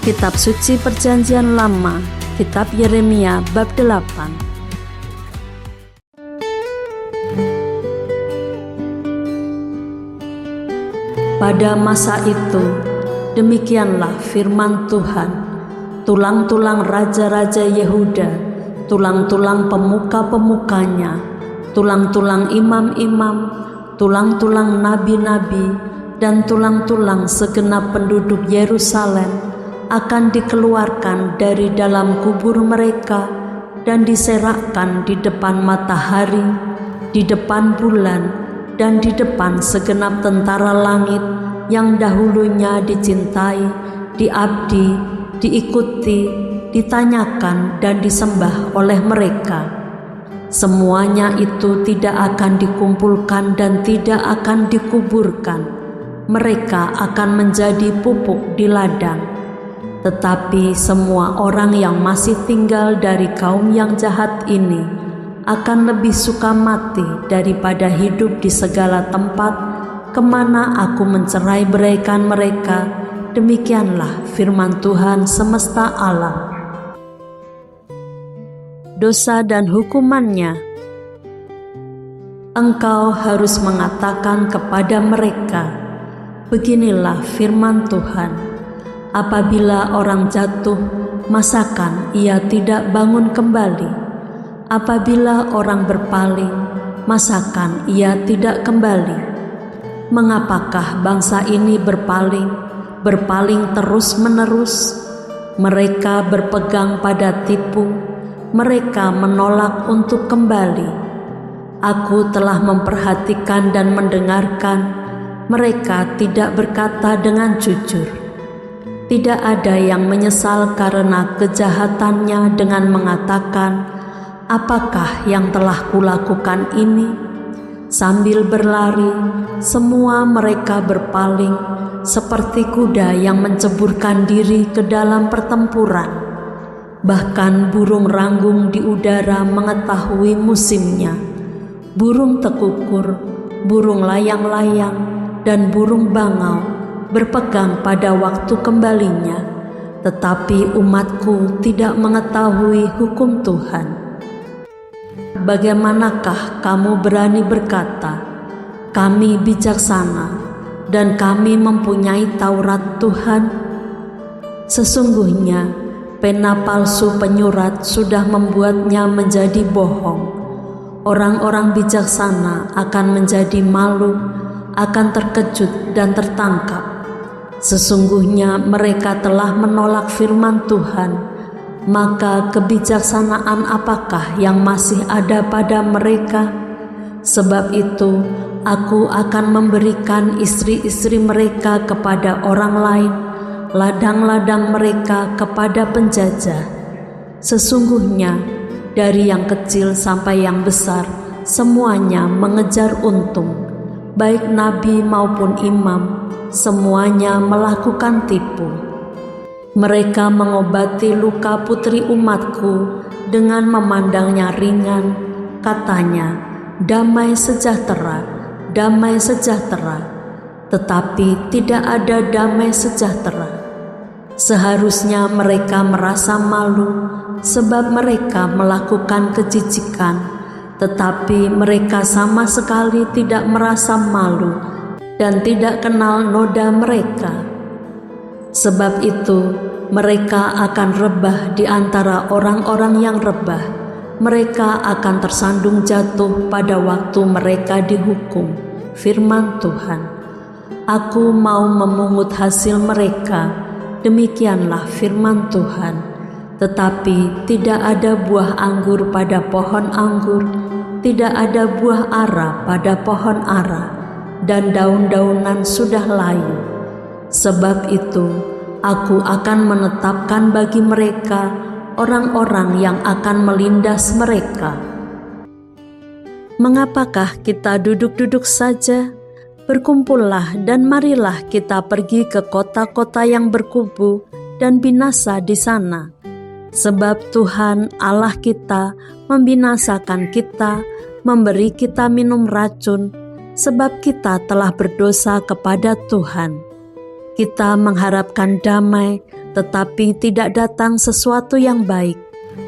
Kitab Suci Perjanjian Lama, Kitab Yeremia bab 8. Pada masa itu, demikianlah firman Tuhan, tulang-tulang raja-raja Yehuda, tulang-tulang pemuka-pemukanya, tulang-tulang imam-imam, tulang-tulang nabi-nabi, dan tulang-tulang segenap penduduk Yerusalem akan dikeluarkan dari dalam kubur mereka dan diserakkan di depan matahari, di depan bulan, dan di depan segenap tentara langit yang dahulunya dicintai, diabdi, diikuti, ditanyakan, dan disembah oleh mereka. Semuanya itu tidak akan dikumpulkan dan tidak akan dikuburkan. Mereka akan menjadi pupuk di ladang. Tetapi semua orang yang masih tinggal dari kaum yang jahat ini akan lebih suka mati daripada hidup di segala tempat kemana aku mencerai beraikan mereka. Demikianlah firman Tuhan semesta alam. Dosa dan hukumannya. Engkau harus mengatakan kepada mereka, beginilah firman Tuhan. Apabila orang jatuh, masakan ia tidak bangun kembali? Apabila orang berpaling, masakan ia tidak kembali? Mengapakah bangsa ini berpaling terus-menerus? Mereka berpegang pada tipu, mereka menolak untuk kembali. Aku telah memperhatikan dan mendengarkan, mereka tidak berkata dengan jujur. Tidak ada yang menyesal karena kejahatannya dengan mengatakan, apakah yang telah kulakukan ini? Sambil berlari, semua mereka berpaling seperti kuda yang menceburkan diri ke dalam pertempuran. Bahkan burung ranggung di udara mengetahui musimnya. Burung tekukur, burung layang-layang, dan burung bangau berpegang pada waktu kembalinya, tetapi umatku tidak mengetahui hukum Tuhan. Bagaimanakah kamu berani berkata, kami bijaksana dan kami mempunyai Taurat Tuhan? Sesungguhnya pena palsu penyurat sudah membuatnya menjadi bohong. Orang-orang bijaksana akan menjadi malu, akan terkejut dan tertangkap. Sesungguhnya mereka telah menolak firman Tuhan, maka kebijaksanaan apakah yang masih ada pada mereka? Sebab itu aku akan memberikan istri-istri mereka kepada orang lain, ladang-ladang mereka kepada penjajah. Sesungguhnya dari yang kecil sampai yang besar, semuanya mengejar untung, baik nabi maupun imam, semuanya melakukan tipu. Mereka mengobati luka putri umatku dengan memandangnya ringan. Katanya, damai sejahtera, damai sejahtera. Tetapi tidak ada damai sejahtera. Seharusnya mereka merasa malu sebab mereka melakukan kejijikan, tetapi mereka sama sekali tidak merasa malu dan tidak kenal noda mereka. Sebab itu mereka akan rebah di antara orang-orang yang rebah. Mereka akan tersandung jatuh pada waktu mereka dihukum. Firman Tuhan. Aku mau memungut hasil mereka. Demikianlah firman Tuhan. Tetapi tidak ada buah anggur pada pohon anggur, tidak ada buah ara pada pohon ara, dan daun-daunan sudah layu. Sebab itu aku akan menetapkan bagi mereka orang-orang yang akan melindas mereka. Mengapakah kita duduk-duduk saja? Berkumpullah dan marilah kita pergi ke kota-kota yang berkubu dan binasa di sana. Sebab Tuhan Allah kita membinasakan kita, memberi kita minum racun, sebab kita telah berdosa kepada Tuhan. Kita mengharapkan damai, tetapi tidak datang sesuatu yang baik,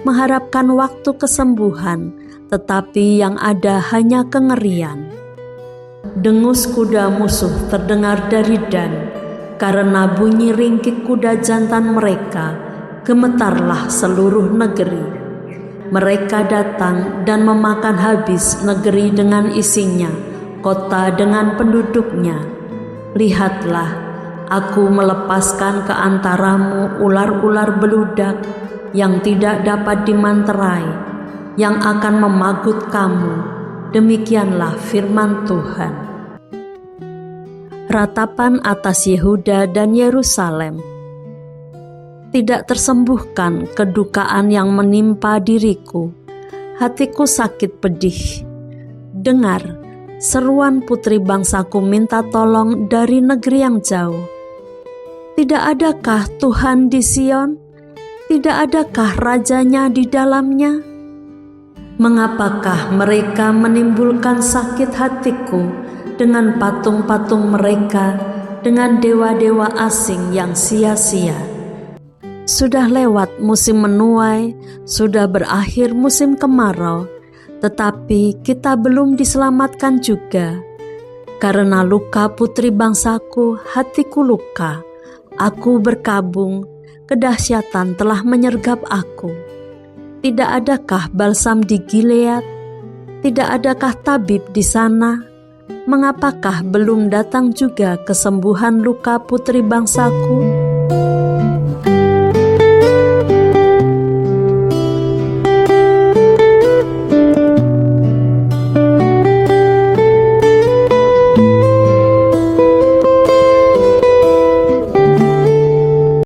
mengharapkan waktu kesembuhan, tetapi yang ada hanya kengerian. Dengus kuda musuh terdengar dari Dan, karena bunyi ringkik kuda jantan mereka, gemetarlah seluruh negeri. Mereka datang dan memakan habis negeri dengan isinya, kota dengan penduduknya. Lihatlah, aku melepaskan ke antaramu ular-ular beludak yang tidak dapat dimanterai, yang akan memagut kamu. Demikianlah firman Tuhan. Ratapan atas Yehuda dan Yerusalem. Tidak tersembuhkan kedukaan yang menimpa diriku. Hatiku sakit pedih. Dengar, seruan putri bangsaku minta tolong dari negeri yang jauh. Tidak adakah Tuhan di Sion? Tidak adakah rajanya di dalamnya? Mengapakah mereka menimbulkan sakit hatiku dengan patung-patung mereka, dengan dewa-dewa asing yang sia-sia? Sudah lewat musim menuai, sudah berakhir musim kemarau, tetapi kita belum diselamatkan juga. Karena luka putri bangsaku, hatiku luka. Aku berkabung, kedahsyatan telah menyergap aku. Tidak adakah balsam di Gilead? Tidak adakah tabib di sana? Mengapakah belum datang juga kesembuhan luka putri bangsaku?